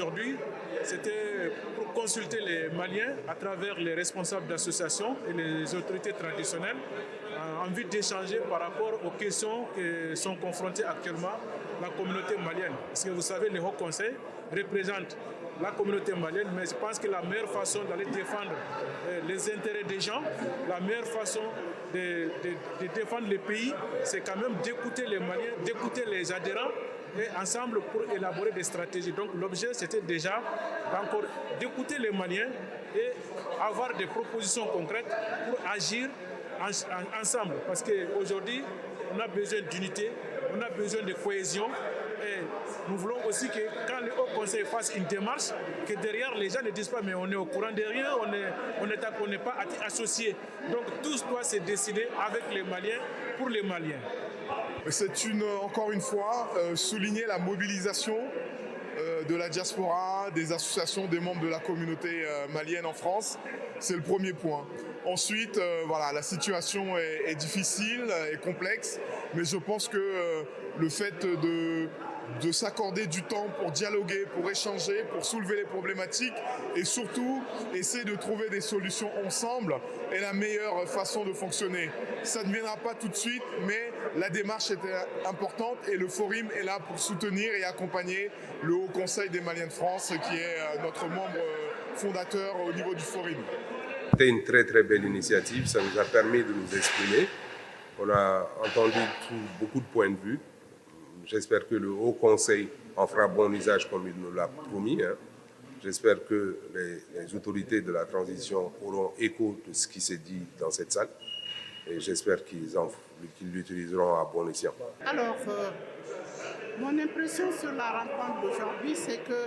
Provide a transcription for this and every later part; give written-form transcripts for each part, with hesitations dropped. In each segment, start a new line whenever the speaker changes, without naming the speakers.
aujourd'hui, c'était pour consulter les Maliens à travers les responsables d'associations et les autorités traditionnelles en vue d'échanger par rapport aux questions que sont confrontées actuellement la communauté malienne. Parce que vous savez, le Haut Conseil représente la communauté malienne, mais je pense que la meilleure façon d'aller défendre les intérêts des gens, la meilleure façon de défendre le pays, c'est quand même d'écouter les Maliens, d'écouter les adhérents et ensemble pour élaborer des stratégies. Donc l'objet, c'était déjà encore d'écouter les Maliens et avoir des propositions concrètes pour agir ensemble. Parce qu'aujourd'hui, on a besoin d'unité, on a besoin de cohésion. Et nous voulons aussi que quand le Haut Conseil fasse une démarche, que derrière les gens ne disent pas mais on est au courant de rien, on n'est pas associés. Donc tout doit se décider avec les Maliens, pour les Maliens.
C'est encore une fois souligner la mobilisation de la diaspora, des associations, des membres de la communauté malienne en France. C'est le premier point. Ensuite, voilà, la situation est difficile et complexe, mais je pense que le fait de s'accorder du temps pour dialoguer, pour échanger, pour soulever les problématiques et surtout essayer de trouver des solutions ensemble est la meilleure façon de fonctionner. Ça ne viendra pas tout de suite, mais la démarche est importante et le Forum est là pour soutenir et accompagner le Haut Conseil des Maliens de France qui est notre membre fondateur au niveau du Forum.
C'était une très très belle initiative, ça nous a permis de nous exprimer. On a entendu beaucoup de points de vue. J'espère que le Haut Conseil en fera bon usage comme il nous l'a promis. J'espère que les autorités de la transition auront écho de ce qui s'est dit dans cette salle. Et j'espère qu'ils l'utiliseront à bon escient.
Alors, mon impression sur la rencontre d'aujourd'hui, c'est que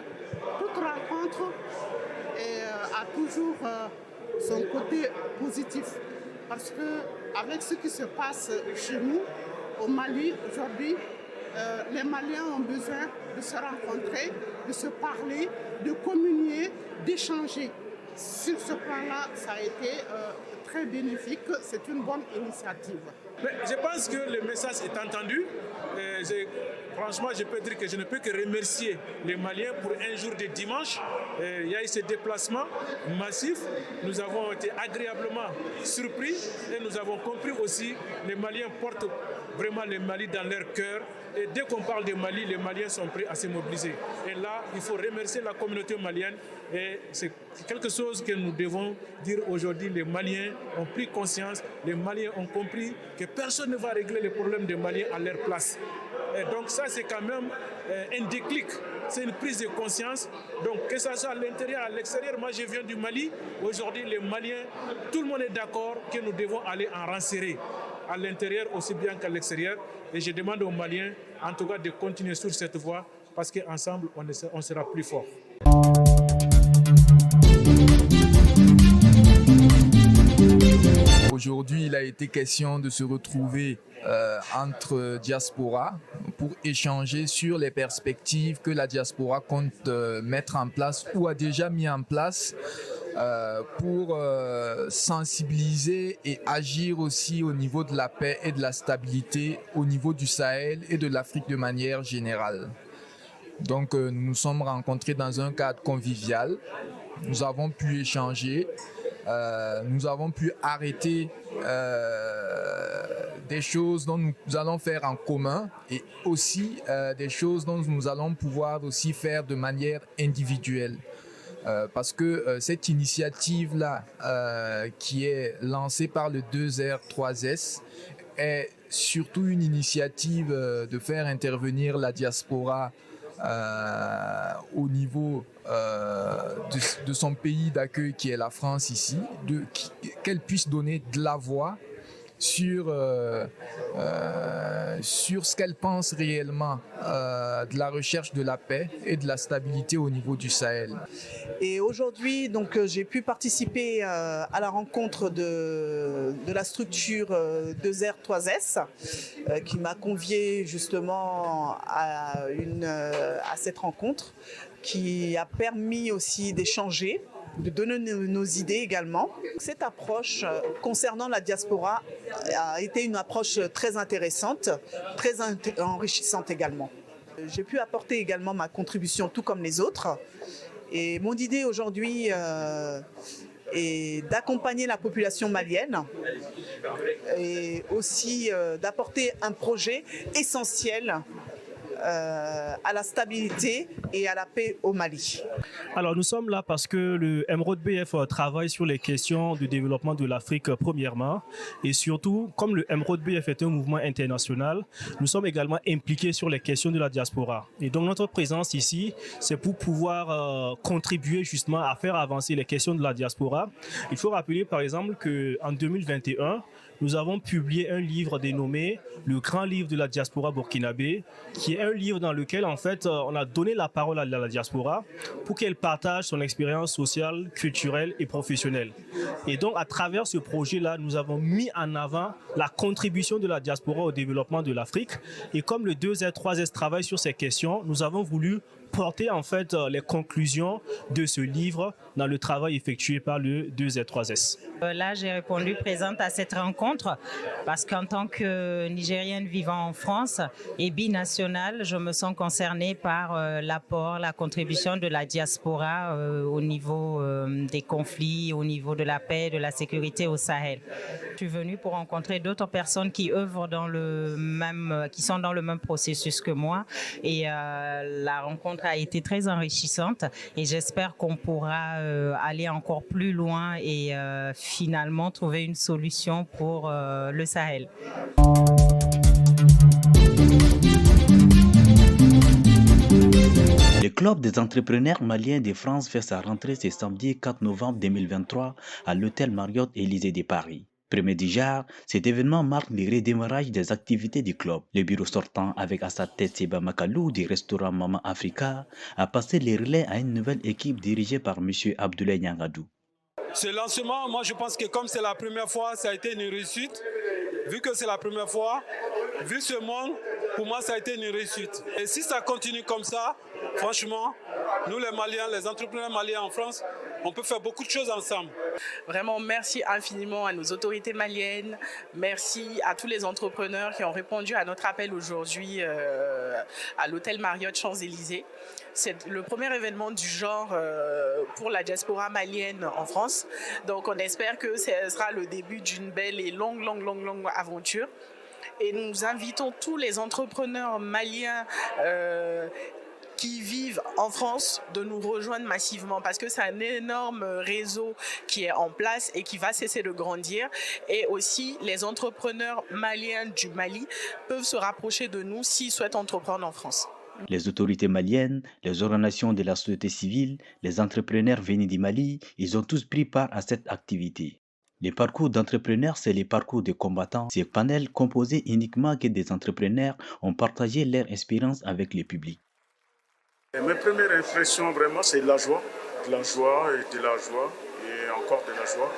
toute rencontre a toujours son côté positif. Parce qu'avec ce qui se passe chez nous, au Mali, aujourd'hui, les Maliens ont besoin de se rencontrer, de se parler, de communier, d'échanger. Sur ce plan-là, ça a été très bénéfique. C'est une bonne initiative.
Mais je pense que le message est entendu. Franchement, je peux dire que je ne peux que remercier les Maliens pour un jour de dimanche. Il y a eu ce déplacement massif. Nous avons été agréablement surpris et nous avons compris aussi que les Maliens portent vraiment le Mali dans leur cœur. Et dès qu'on parle de Mali, les Maliens sont prêts à se mobiliser. Et là, il faut remercier la communauté malienne. Et c'est quelque chose que nous devons dire aujourd'hui. Les Maliens ont pris conscience, les Maliens ont compris que personne ne va régler les problèmes des Maliens à leur place. Et donc ça, c'est quand même un déclic. C'est une prise de conscience. Donc que ça soit à l'intérieur, à l'extérieur, moi je viens du Mali. Aujourd'hui, les Maliens, tout le monde est d'accord que nous devons aller en rang serré, à l'intérieur aussi bien qu'à l'extérieur. Et je demande aux Maliens, en tout cas, de continuer sur cette voie parce qu'ensemble, on sera plus fort.
Aujourd'hui, il a été question de se retrouver entre diaspora pour échanger sur les perspectives que la diaspora compte mettre en place ou a déjà mis en place pour sensibiliser et agir aussi au niveau de la paix et de la stabilité au niveau du Sahel et de l'Afrique de manière générale. Donc nous nous sommes rencontrés dans un cadre convivial, nous avons pu échanger, nous avons pu arrêter des choses dont nous allons faire en commun et aussi des choses dont nous allons pouvoir aussi faire de manière individuelle. Parce que cette initiative-là qui est lancée par le 2R 3S est surtout une initiative de faire intervenir la diaspora au niveau de son pays d'accueil qui est la France ici, qu'elle puisse donner de la voix sur ce qu'elle pense réellement de la recherche de la paix et de la stabilité au niveau du Sahel.
Et aujourd'hui, donc, j'ai pu participer à la rencontre de la structure 2R 3S qui m'a convié justement à cette rencontre qui a permis aussi d'échanger, de donner nos idées également. Cette approche concernant la diaspora a été une approche très intéressante, très enrichissante également. J'ai pu apporter également ma contribution tout comme les autres. Et mon idée aujourd'hui est d'accompagner la population malienne et aussi d'apporter un projet essentiel à la stabilité et à la paix au Mali.
Alors nous sommes là parce que le Emeraude BF travaille sur les questions du développement de l'Afrique premièrement et surtout comme le Emeraude BF est un mouvement international, nous sommes également impliqués sur les questions de la diaspora. Et donc notre présence ici, c'est pour pouvoir contribuer justement à faire avancer les questions de la diaspora. Il faut rappeler par exemple qu'en 2021, nous avons publié un livre dénommé « Le grand livre de la diaspora burkinabé », qui est un livre dans lequel, en fait, on a donné la parole à la diaspora pour qu'elle partage son expérience sociale, culturelle et professionnelle. Et donc, à travers ce projet-là, nous avons mis en avant la contribution de la diaspora au développement de l'Afrique. Et comme le 2S, 3S travaille sur ces questions, nous avons voulu porter en fait les conclusions de ce livre dans le travail effectué par le 2S, 3S.
Là, j'ai répondu présente à cette rencontre parce qu'en tant que Nigérienne vivant en France et binationale, je me sens concernée par l'apport, la contribution de la diaspora au niveau des conflits, au niveau de la paix, de la sécurité au Sahel. Je suis venue pour rencontrer d'autres personnes qui œuvrent dans le même, qui sont dans le même processus que moi et la rencontre a été très enrichissante et j'espère qu'on pourra aller encore plus loin et finalement trouver une solution pour le Sahel.
Le club des entrepreneurs maliens de France fait sa rentrée ce samedi 4 novembre 2023 à l'hôtel Marriott Élysée de Paris. Premier du genre, cet événement marque le redémarrage des activités du club. Le bureau sortant, avec à sa tête Seba Makalou du restaurant Maman Africa, a passé les relais à une nouvelle équipe dirigée par M. Abdoulaye Nyangadou.
Ce lancement, moi je pense que comme c'est la première fois, ça a été une réussite. Vu que c'est la première fois, vu ce monde, pour moi ça a été une réussite. Et si ça continue comme ça, franchement, nous les Maliens, les entrepreneurs maliens en France, on peut faire beaucoup de choses ensemble.
Vraiment, merci infiniment à nos autorités maliennes. Merci à tous les entrepreneurs qui ont répondu à notre appel aujourd'hui à l'hôtel Marriott Champs-Élysées. C'est le premier événement du genre pour la diaspora malienne en France. Donc, on espère que ce sera le début d'une belle et longue aventure. Et nous invitons tous les entrepreneurs maliens qui vivent en France de nous rejoindre massivement parce que c'est un énorme réseau qui est en place et qui va cesser de grandir. Et aussi, les entrepreneurs maliens du Mali peuvent se rapprocher de nous s'ils souhaitent entreprendre en France.
Les autorités maliennes, les organisations de la société civile, les entrepreneurs venus du Mali, ils ont tous pris part à cette activité. Les parcours d'entrepreneurs, c'est les parcours de combattants. Ces panels composés uniquement que des entrepreneurs ont partagé leur expérience avec le public.
Mes premières impressions, vraiment, c'est de la joie et encore de la joie,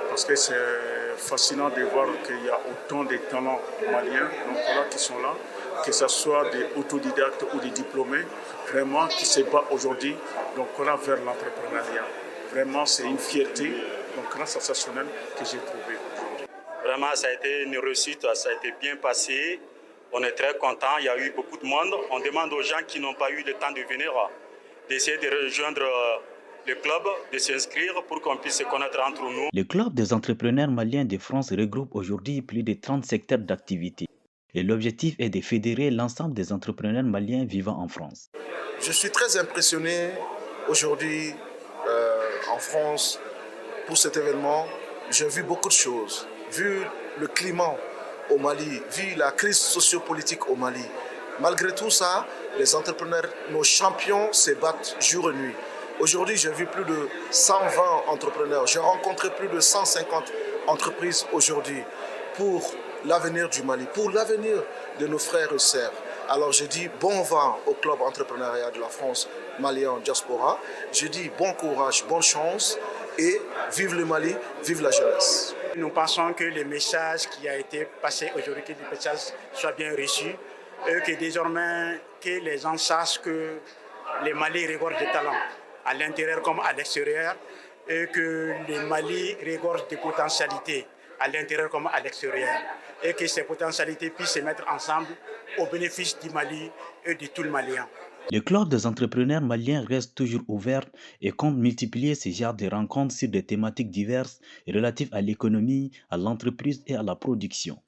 parce que c'est fascinant de voir qu'il y a autant de talents maliens qui sont là, que ce soit des autodidactes ou des diplômés, vraiment qui se battent aujourd'hui vers l'entrepreneuriat. Vraiment, c'est une fierté sensationnelle que j'ai trouvée aujourd'hui.
Vraiment, ça a été une réussite, ça a été bien passé. On est très contents, il y a eu beaucoup de monde. On demande aux gens qui n'ont pas eu le temps de venir d'essayer de rejoindre le club, de s'inscrire pour qu'on puisse se connaître entre nous.
Le club des entrepreneurs maliens de France regroupe aujourd'hui plus de 30 secteurs d'activité. Et l'objectif est de fédérer l'ensemble des entrepreneurs maliens vivant en France.
Je suis très impressionné aujourd'hui en France pour cet événement. J'ai vu beaucoup de choses, vu le climat au Mali, vu la crise sociopolitique au Mali. Malgré tout ça, les entrepreneurs, nos champions se battent jour et nuit. Aujourd'hui, j'ai vu plus de 120 entrepreneurs. J'ai rencontré plus de 150 entreprises aujourd'hui pour l'avenir du Mali, pour l'avenir de nos frères et sœurs. Alors je dis bon vent au club entrepreneuriat de la France Malien Diaspora. Je dis bon courage, bonne chance et vive le Mali, vive la jeunesse.
Nous pensons que le message qui a été passé aujourd'hui, que le message soit bien reçu et que désormais que les gens sachent que le Mali regorge de talents à l'intérieur comme à l'extérieur et que le Mali regorge de potentialités. à l'intérieur comme à l'extérieur, et que ces potentialités puissent se mettre ensemble au bénéfice du Mali et de tout le Malien.
Le club des entrepreneurs maliens reste toujours ouvert et compte multiplier ce genre de rencontres sur des thématiques diverses relatives à l'économie, à l'entreprise et à la production.